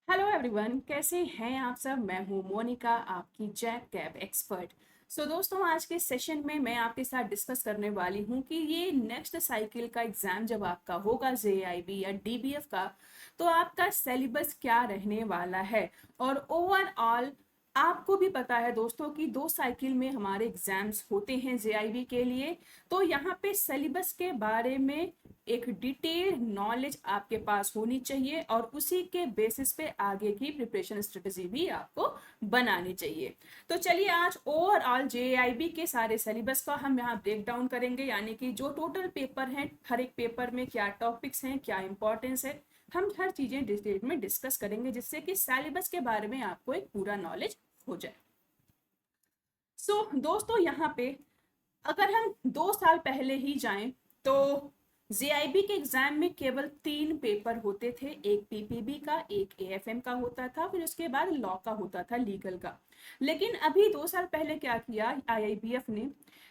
Hello everyone, कैसे हैं आप सब। मैं हूं मोनिका, आपकी जैक कैब एक्सपर्ट। दोस्तों, आज के सेशन में मैं आपके साथ डिस्कस करने वाली हूं कि ये नेक्स्ट साइकिल का एग्जाम जब आपका होगा जेआईबी या डीबीएफ का, तो आपका सिलेबस क्या रहने वाला है। और ओवरऑल आपको भी पता है दोस्तों कि दो साइकिल में हमारे एग्जाम्स होते हैं जेआईबी के लिए। तो यहाँ पे सिलेबस के बारे में एक डिटेल्ड नॉलेज आपके पास होनी चाहिए और उसी के बेसिस पे आगे की प्रिपरेशन स्ट्रेटेजी भी आपको बनानी चाहिए। तो चलिए आज ओवरऑल जेआईबी के सारे सिलेबस का हम यहाँ ब्रेक डाउन करेंगे, यानी कि जो टोटल पेपर हैं, हर एक पेपर में क्या टॉपिक्स हैं, क्या इंपॉर्टेंस है, हम हर चीजें डिटेल में डिस्कस करेंगे जिससे कि सिलेबस के बारे में आपको एक पूरा नॉलेज हो जाए। दोस्तों, यहाँ पे अगर हम 2 साल पहले ही जाएं तो जेआईबी के एग्जाम में केवल 3 पेपर होते थे। एक पीपीबी का, एक एएफएम का होता था, फिर उसके बाद लॉ का होता था, लीगल का। लेकिन अभी 2 साल पहले क्या किया आईआईबीएफ ने,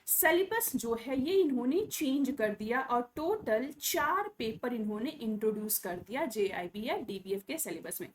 सिलेबस जो है ये इन्होंने चेंज कर दिया और टोटल 4 पेपर इन्होंने इंट्रोड्यूस कर दिया जेआईबी या डीबीएफ के सिलेबस में।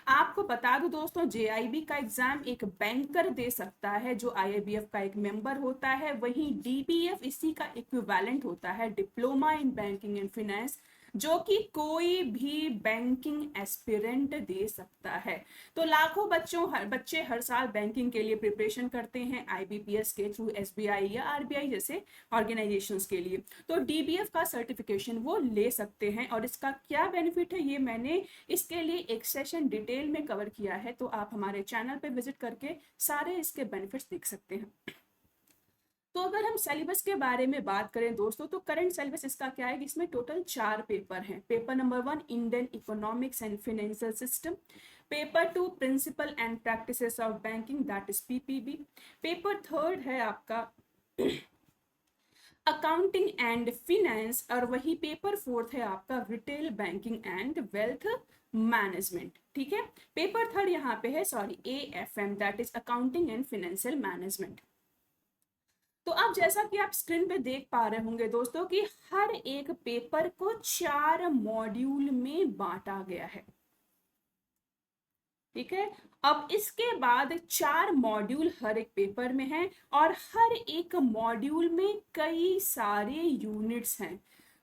आपको बता दूं दोस्तों, जेआईबी का एग्जाम एक बैंकर दे सकता है जो आईआईबीएफ का एक मेंबर होता है, वहीं डीबीएफ इसी का इक्विवेलेंट होता है, diploma in banking and finance, जो कि कोई भी बैंकिंग एस्पिरेंट दे सकता है। तो लाखों बच्चे हर साल बैंकिंग के लिए प्रिपरेशन करते हैं आईबीपीएस के थ्रू, एसबीआई या आरबीआई जैसे ऑर्गेनाइजेशंस के लिए। तो डीबीएफ का सर्टिफिकेशन वो ले सकते हैं और इसका क्या बेनिफिट है ये मैंने इसके लिए एक सेशन डिटेल में कवर किया है, तो आप हमारे चैनल पे विजिट करके सारे इसके बेनिफिट्स देख सकते हैं। तो अगर हम सिलेबस के बारे में बात करें दोस्तों, तो करंट सिलेबस इसका क्या है कि इसमें टोटल 4 पेपर हैं। Paper number 1 Indian economics and financial system, paper 2 principle and practices of banking that is PPB, paper third है आपका अकाउंटिंग एंड फिनेंस, और वही पेपर फोर्थ है आपका retail banking and wealth management. ठीक है, पेपर थर्ड यहाँ पे है sorry AFM that is accounting and financial management. तो अब जैसा कि आप स्क्रीन पे देख पा रहे होंगे दोस्तों कि हर एक पेपर को 4 मॉड्यूल में बांटा गया है। ठीक है, अब इसके बाद 4 मॉड्यूल हर एक पेपर में हैं और हर एक मॉड्यूल में कई सारे यूनिट्स हैं।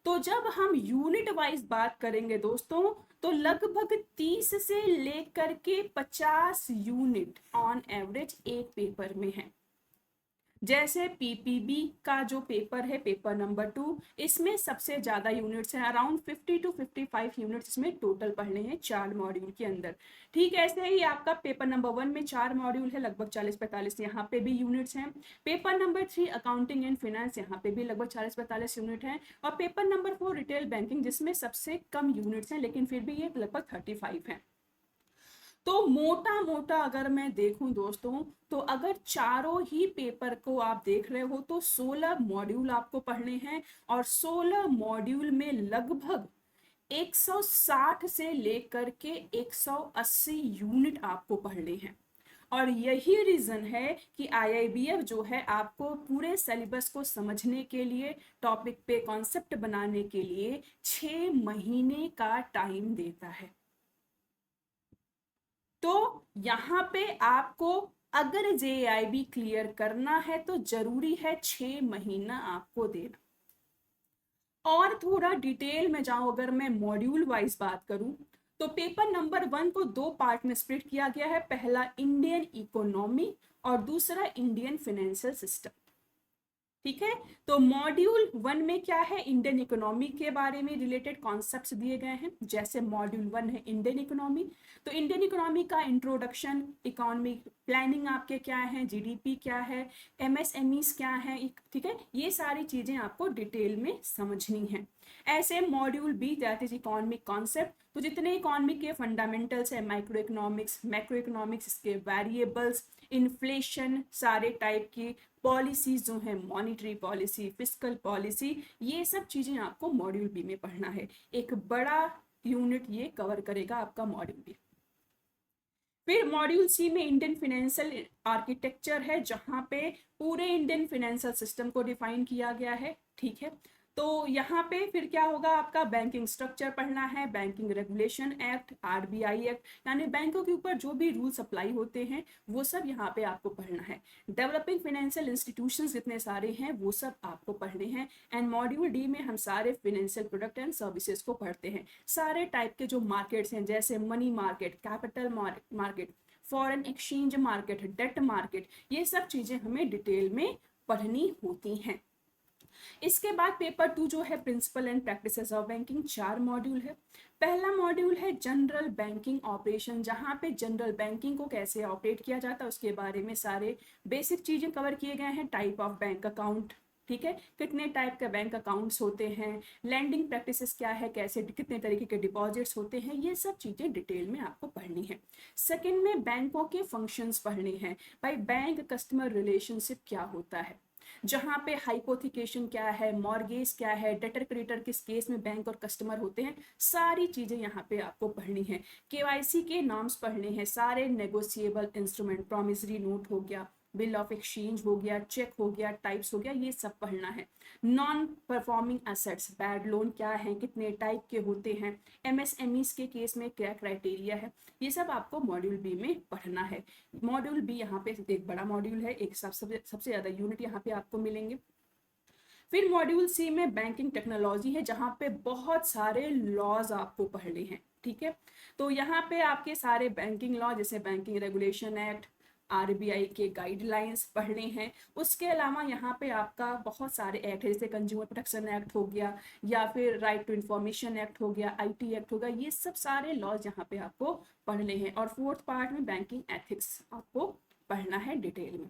तो जब हम यूनिट वाइज बात करेंगे दोस्तों, तो लगभग 30 से लेकर के 50 यूनिट ऑन एवरेज एक पेपर में है। जैसे पीपीबी का जो पेपर है, पेपर नंबर 2, इसमें सबसे ज्यादा यूनिट्स हैं, अराउंड 50 to 55 यूनिट्स इसमें टोटल पढ़ने हैं 4 मॉड्यूल के अंदर। ठीक ऐसे ही आपका पेपर नंबर 1 में 4 मॉड्यूल है, लगभग 40-45 यहाँ पे भी यूनिट्स हैं। Paper number 3 accounting and finance, यहाँ पे भी लगभग 40-45 यूनिट हैं। और पेपर नंबर 4 रिटेल बैंकिंग, जिसमें सबसे कम यूनिट्स हैं लेकिन फिर भी ये लगभग 35 हैं। तो मोटा मोटा अगर मैं देखूं दोस्तों, तो अगर चारों ही पेपर को आप देख रहे हो तो 16 मॉड्यूल आपको पढ़ने हैं और 16 मॉड्यूल में लगभग 160 से लेकर के 180 यूनिट आपको पढ़ने हैं। और यही रीजन है कि आईआईबीएफ जो है आपको पूरे सिलेबस को समझने के लिए, टॉपिक पे कॉन्सेप्ट बनाने के लिए 6 महीने का टाइम देता है। तो यहाँ पे आपको अगर जेआईबी क्लियर करना है तो जरूरी है 6 महीना आपको देना। और थोड़ा डिटेल में जाऊं, अगर मैं मॉड्यूल वाइज बात करूं, तो पेपर नंबर 1 को 2 पार्ट में स्प्लिट किया गया है, पहला इंडियन इकोनॉमी और दूसरा इंडियन फाइनेंशियल सिस्टम। ठीक है, तो मॉड्यूल 1 में क्या है, इंडियन इकोनॉमी के बारे में रिलेटेड कॉन्सेप्ट्स दिए गए हैं। जैसे मॉड्यूल 1 है इंडियन इकोनॉमी, तो इंडियन इकोनॉमी का इंट्रोडक्शन, इकोनॉमिक प्लानिंग आपके क्या है, जीडीपी क्या है, एमएसएमईज क्या है। ठीक है, ये सारी चीजें आपको डिटेल में समझनी है। ऐसे module B that is economic concept, तो जितने इकोनॉमिक के फंडामेंटल्स है, माइक्रो इकोनॉमिक्स, मैक्रो इकोनॉमिक्स, इसके वेरिएबल्स, इन्फ्लेशन, सारे टाइप की पॉलिसीज जो है, मॉनिटरी पॉलिसी, फिस्कल पॉलिसी, ये सब चीजें आपको मॉड्यूल बी में पढ़ना है। एक बड़ा यूनिट ये कवर करेगा आपका मॉड्यूल बी। फिर मॉड्यूल सी में इंडियन फाइनेंशियल आर्किटेक्चर है, जहां पे पूरे इंडियन फाइनेंशियल सिस्टम को डिफाइन किया गया है। ठीक है, तो यहाँ पे फिर क्या होगा, आपका बैंकिंग स्ट्रक्चर पढ़ना है, banking regulation act, RBI act, यानी बैंकों के ऊपर जो भी रूल्स अप्लाई होते हैं वो सब यहाँ पे आपको पढ़ना है। डेवलपिंग फाइनेंशियल इंस्टीट्यूशंस जितने सारे हैं वो सब आपको पढ़ने हैं। एंड मॉड्यूल डी में हम सारे फाइनेंशियल प्रोडक्ट एंड सर्विसेज को पढ़ते हैं। सारे टाइप के जो मार्केट्स हैं, जैसे money market, capital market, foreign exchange market, debt market, ये सब चीजें हमें डिटेल में पढ़नी होती हैं। इसके बाद पेपर 2 जो है principle and practices of banking, 4 module है। पहला मॉड्यूल है जनरल बैंकिंग ऑपरेशन, जहां पे जनरल बैंकिंग को कैसे ऑपरेट किया जाता है उसके बारे में सारे बेसिक चीजें कवर किए गए हैं। टाइप ऑफ बैंक अकाउंट, ठीक है, कितने टाइप के बैंक अकाउंट्स होते हैं, लैंडिंग प्रैक्टिसेस क्या है, कैसे कितने तरीके के डिपॉजिट्स होते हैं, ये सब चीजें डिटेल में आपको पढ़नी है। सेकंड में बैंकों के फंक्शंस पढ़ने हैं। भाई बैंक कस्टमर रिलेशनशिप क्या होता है, जहां पे हाइपोथिकेशन क्या है, मॉर्गेज क्या है, डेटर क्रेडिटर किस केस में बैंक और कस्टमर होते हैं, सारी चीजें यहाँ पे आपको पढ़नी है। केवाईसी के नाम्स पढ़ने हैं, सारे नेगोशिएबल इंस्ट्रूमेंट, प्रॉमिसरी नोट हो गया, बिल ऑफ एक्सचेंज हो गया, चेक हो गया, टाइप्स हो गया, ये सब पढ़ना है। Non performing assets, bad loan क्या है, कितने टाइप के होते हैं, एमएसएमईज के केस में क्या क्राइटेरिया है, ये सब आपको मॉड्यूल बी में पढ़ना है। मॉड्यूल बी यहाँ पे एक बड़ा मॉड्यूल है, एक सबसे ज्यादा यूनिट यहाँ पे आपको मिलेंगे। फिर मॉड्यूल सी में बैंकिंग टेक्नोलॉजी है, जहाँ पे बहुत सारे लॉज आपको पढ़ने हैं, ठीक है। तो यहाँ पे आपके सारे बैंकिंग लॉ, जैसे बैंकिंग रेगुलेशन एक्ट, आरबीआई के गाइडलाइंस पढ़ने हैं। उसके अलावा यहाँ पे आपका बहुत सारे एक्ट है, जैसे कंज्यूमर प्रोटेक्शन एक्ट हो गया, या फिर राइट टू इंफॉर्मेशन एक्ट हो गया, आईटी एक्ट हो गया, ये सब सारे लॉज यहाँ पे आपको पढ़ने हैं। और फोर्थ पार्ट में बैंकिंग एथिक्स आपको पढ़ना है डिटेल में।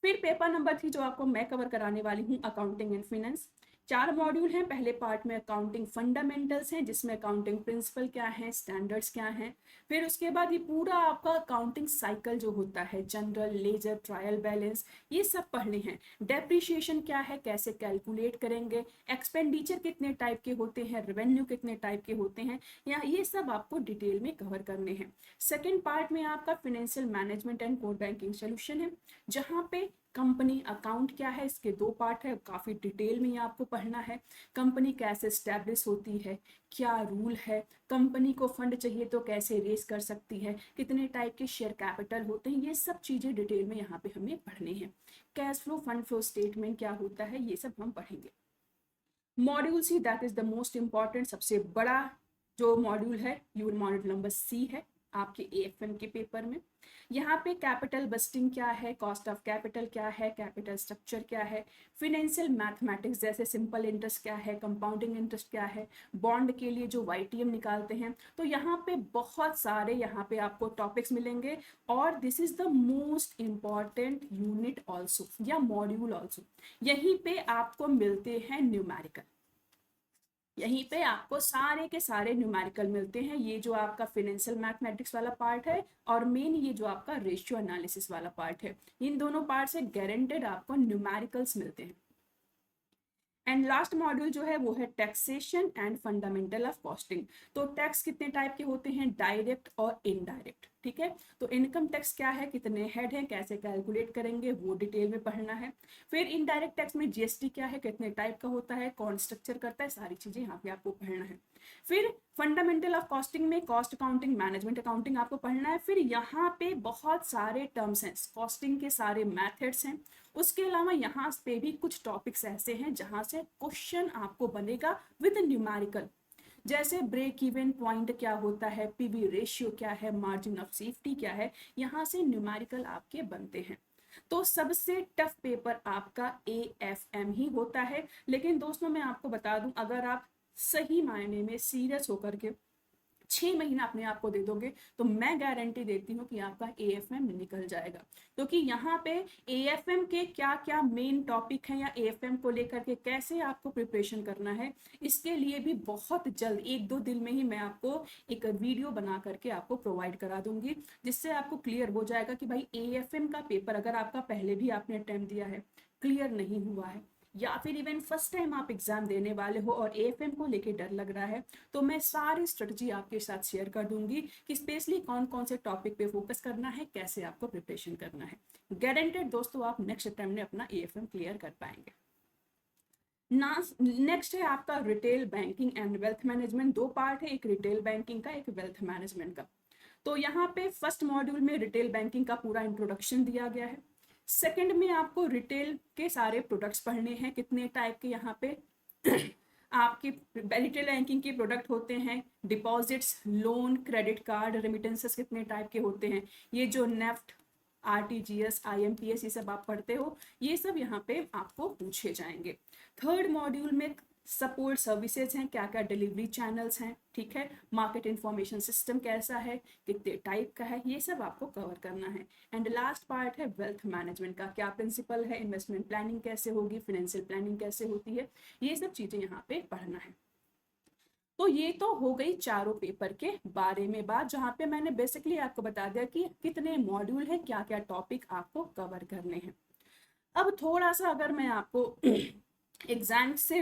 फिर पेपर नंबर 3 जो आपको मैं कवर कराने वाली हूँ, अकाउंटिंग एंड फाइनेंस। 4 मॉड्यूल हैं। पहले पार्ट में अकाउंटिंग फंडामेंटल्स हैं, जिसमें अकाउंटिंग प्रिंसिपल क्या है, स्टैंडर्ड्स क्या हैं। फिर उसके बाद ये पूरा आपका अकाउंटिंग साइकिल जो होता है, जनरल, लेजर, ट्रायल बैलेंस, ये सब पढ़ने हैं। डेप्रिशिएशन क्या है, कैसे कैलकुलेट करेंगे, एक्सपेंडिचर कितने टाइप के होते हैं, रेवेन्यू कितने टाइप के होते हैं, या ये सब आपको डिटेल में कवर करने हैं। सेकेंड पार्ट में आपका financial management and core banking solution है, जहाँ पे कंपनी अकाउंट क्या है, इसके 2 पार्ट है, काफी डिटेल में ये आपको पढ़ना है। कंपनी कैसे स्टैब्लिश होती है, क्या रूल है, कंपनी को फंड चाहिए तो कैसे रेस कर सकती है, कितने टाइप के शेयर कैपिटल होते हैं, ये सब चीजें डिटेल में यहाँ पे हमें पढ़नी है। Cash flow, fund flow statement क्या होता है, ये सब हम पढ़ेंगे। Module C, that is the most important, सबसे बड़ा जो मॉड्यूल है, यूर मॉड्यूल नंबर सी है आपके एएफएम के पेपर में। यहाँ पे कैपिटल बस्टिंग क्या है, कॉस्ट ऑफ कैपिटल क्या है, कैपिटल स्ट्रक्चर क्या है, फिनेंशियल मैथमेटिक्स जैसे सिंपल इंटरेस्ट क्या है, कंपाउंडिंग इंटरेस्ट क्या है, बॉन्ड के लिए जो वाईटीएम निकालते हैं। तो यहाँ पे बहुत सारे यहाँ पे आपको टॉपिक्स मिलेंगे। और this is the most important unit also, या मॉड्यूल ऑल्सो। यहीं पे आपको मिलते हैं न्यूमेरिकल, यहीं पे आपको सारे के सारे न्यूमेरिकल मिलते हैं। ये जो आपका फाइनेंशियल मैथमेटिक्स वाला पार्ट है, और मेन ये जो आपका रेशियो एनालिसिस वाला पार्ट है, इन दोनों पार्ट से गारंटेड आपको न्यूमेरिकल्स मिलते हैं। एंड लास्ट मॉड्यूल जो है वो है taxation and fundamental of costing. तो टैक्स कितने टाइप के होते हैं, डायरेक्ट और इनडायरेक्ट, ठीक है। तो इनकम टैक्स क्या है, कितने हेड हैं, कैसे कैलकुलेट करेंगे, वो डिटेल में पढ़ना है। फिर इनडायरेक्ट टैक्स में जीएसटी क्या है, कितने टाइप का होता है, कौन स्ट्रक्चर करता है, सारी चीजें यहाँ पे आपको पढ़ना है। फिर फंडामेंटल ऑफ कॉस्टिंग में कॉस्ट अकाउंटिंग, मैनेजमेंट अकाउंटिंग आपको पढ़ना है। फिर यहाँ पे बहुत सारे टर्म्स हैं, कॉस्टिंग के सारे मैथड्स हैं। उसके अलावा यहाँ पे भी कुछ टॉपिक्स ऐसे हैं जहां से क्वेश्चन आपको बनेगा विद न्यूमेरिकल, जैसे ब्रेक इवन पॉइंट क्या होता है, पीवी रेशियो क्या है, मार्जिन ऑफ सेफ्टी क्या है, यहाँ से न्यूमेरिकल आपके बनते हैं। तो सबसे टफ पेपर आपका एएफएम ही होता है। लेकिन दोस्तों मैं आपको बता दूं, अगर आप सही मायने में सीरियस होकर के 6 महीना अपने आप को दे दोगे, तो मैं गारंटी देती हूँ कि आपका एएफएम निकल जाएगा। क्योंकि यहाँ पे एएफएम के क्या क्या मेन टॉपिक हैं, या एएफएम को लेकर के कैसे आपको प्रिपरेशन करना है, इसके लिए भी बहुत जल्द 1-2 दिन में ही मैं आपको एक वीडियो बना करके आपको प्रोवाइड करा दूंगी, जिससे आपको क्लियर हो जाएगा कि भाई एएफएम का पेपर अगर आपका पहले भी आपने अटेम्प्ट दिया है, क्लियर नहीं हुआ है, या फिर इवन फर्स्ट टाइम आप एग्जाम देने वाले हो और एएफएम को लेके डर लग रहा है, तो मैं सारी स्ट्रेटजी आपके साथ शेयर कर दूंगी कि स्पेशली कौन कौन से टॉपिक पे फोकस करना है, कैसे आपको प्रिपरेशन करना है। गारंटेड दोस्तों आप नेक्स्ट अटेम्प्ट में अपना एएफएम क्लियर कर पाएंगे। नेक्स्ट है आपका retail banking and wealth management. दो पार्ट है, एक रिटेल बैंकिंग का, एक वेल्थ मैनेजमेंट का। तो यहाँ पे फर्स्ट मॉड्यूल में रिटेल बैंकिंग का पूरा इंट्रोडक्शन दिया गया है। सेकंड में आपको रिटेल के सारे प्रोडक्ट्स पढ़ने हैं, कितने टाइप के यहाँ पे आपके रिटेल बैंकिंग के प्रोडक्ट होते हैं, deposits, loan, credit card, remittances कितने टाइप के होते हैं, ये जो नेफ्ट, आरटीजीएस, आईएमपीएस, ये सब आप पढ़ते हो, ये सब यहाँ पे आपको पूछे जाएंगे। थर्ड मॉड्यूल में सपोर्ट सर्विसेज हैं, क्या क्या डिलीवरी चैनल्स हैं, ठीक है, मार्केट इंफॉर्मेशन सिस्टम कैसा है, कितने टाइप का है, ये सब आपको कवर करना है। एंड लास्ट पार्ट है वेल्थ मैनेजमेंट का, क्या प्रिंसिपल है, इन्वेस्टमेंट प्लानिंग कैसे होगी, फाइनेंशियल प्लानिंग कैसे होती है, ये सब चीजें यहाँ पे पढ़ना है। तो ये तो हो गई चारों पेपर के बारे में बात, जहाँ पे मैंने बेसिकली आपको बता दिया कि कितने मॉड्यूल है, क्या क्या टॉपिक आपको कवर करने हैं। अब थोड़ा सा अगर मैं आपको एग्जाम से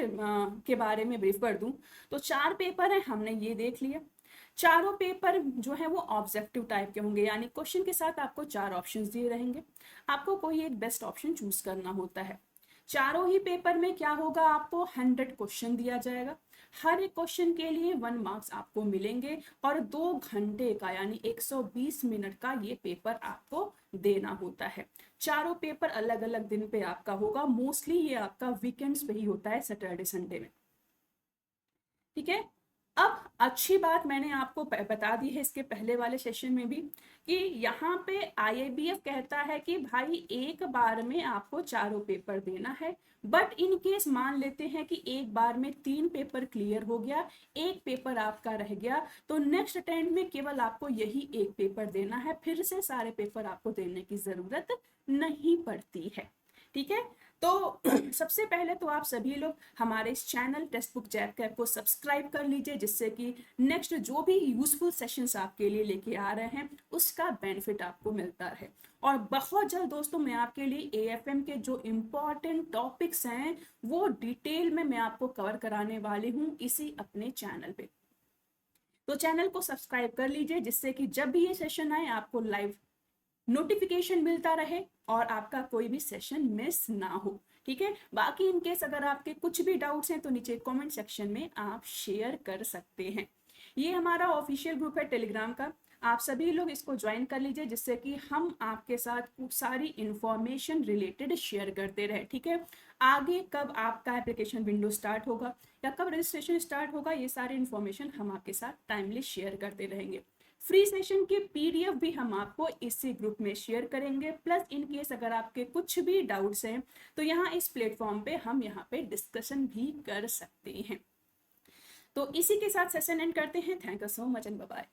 के बारे में ब्रीफ कर दूं, तो 4 पेपर है, हमने ये देख लिया। चारों पेपर जो है वो ऑब्जेक्टिव टाइप के होंगे, यानी क्वेश्चन के साथ आपको 4 ऑप्शंस दिए रहेंगे, आपको कोई एक बेस्ट ऑप्शन चूज करना होता है। चारों ही पेपर में क्या होगा, आपको 100 क्वेश्चन दिया जाएगा, हर एक क्वेश्चन के लिए 1 मार्क्स आपको मिलेंगे, और 2 घंटे का यानी 120 मिनट का ये पेपर आपको देना होता है। चारों पेपर अलग अलग दिन पे आपका होगा, मोस्टली ये आपका वीकेंड्स पे ही होता है, सैटरडे संडे में, ठीक है। अब अच्छी बात मैंने आपको बता दी है इसके पहले वाले सेशन में भी, कि यहाँ पे आईआईबीएफ कहता है कि भाई एक बार में आपको चारों पेपर देना है, बट इन केस मान लेते हैं कि एक बार में 3 पेपर क्लियर हो गया, एक पेपर आपका रह गया, तो नेक्स्ट अटेम्प्ट में केवल आपको यही एक पेपर देना है, फिर से सारे पेपर आपको देने की जरूरत नहीं पड़ती है, ठीक है। तो सबसे पहले तो आप सभी लोग हमारे इस channel text book JAP cap को सब्सक्राइब कर लीजिए, जिससे कि नेक्स्ट जो भी यूजफुल सेशंस आपके लिए लेके आ रहे हैं उसका बेनिफिट आपको मिलता रहे। और बहुत जल्द दोस्तों मैं आपके लिए एएफएम के जो इम्पोर्टेंट टॉपिक्स हैं वो डिटेल में मैं आपको कवर कराने वाली हूँ इसी अपने चैनल पे। तो चैनल को सब्सक्राइब कर लीजिए, जिससे कि जब भी ये सेशन आए आपको लाइव नोटिफिकेशन मिलता रहे और आपका कोई भी सेशन मिस ना हो, ठीक है। बाकी इन केस अगर आपके कुछ भी डाउट्स हैं तो नीचे कमेंट सेक्शन में आप शेयर कर सकते हैं। ये हमारा ऑफिशियल ग्रुप है टेलीग्राम का, आप सभी लोग इसको ज्वाइन कर लीजिए, जिससे कि हम आपके साथ सारी इंफॉर्मेशन रिलेटेड शेयर करते रहे, ठीक है। आगे कब आपका एप्लीकेशन विंडो स्टार्ट होगा या कब रजिस्ट्रेशन स्टार्ट होगा, ये सारी इंफॉर्मेशन हम आपके साथ टाइमली शेयर करते रहेंगे। फ्री सेशन के पीडीएफ भी हम आपको इसी ग्रुप में शेयर करेंगे, प्लस इन केस अगर आपके कुछ भी डाउट्स हैं तो यहाँ इस प्लेटफॉर्म पे हम यहाँ पे डिस्कशन भी कर सकते हैं। तो इसी के साथ सेशन एंड करते हैं। Thank you so much and bye bye.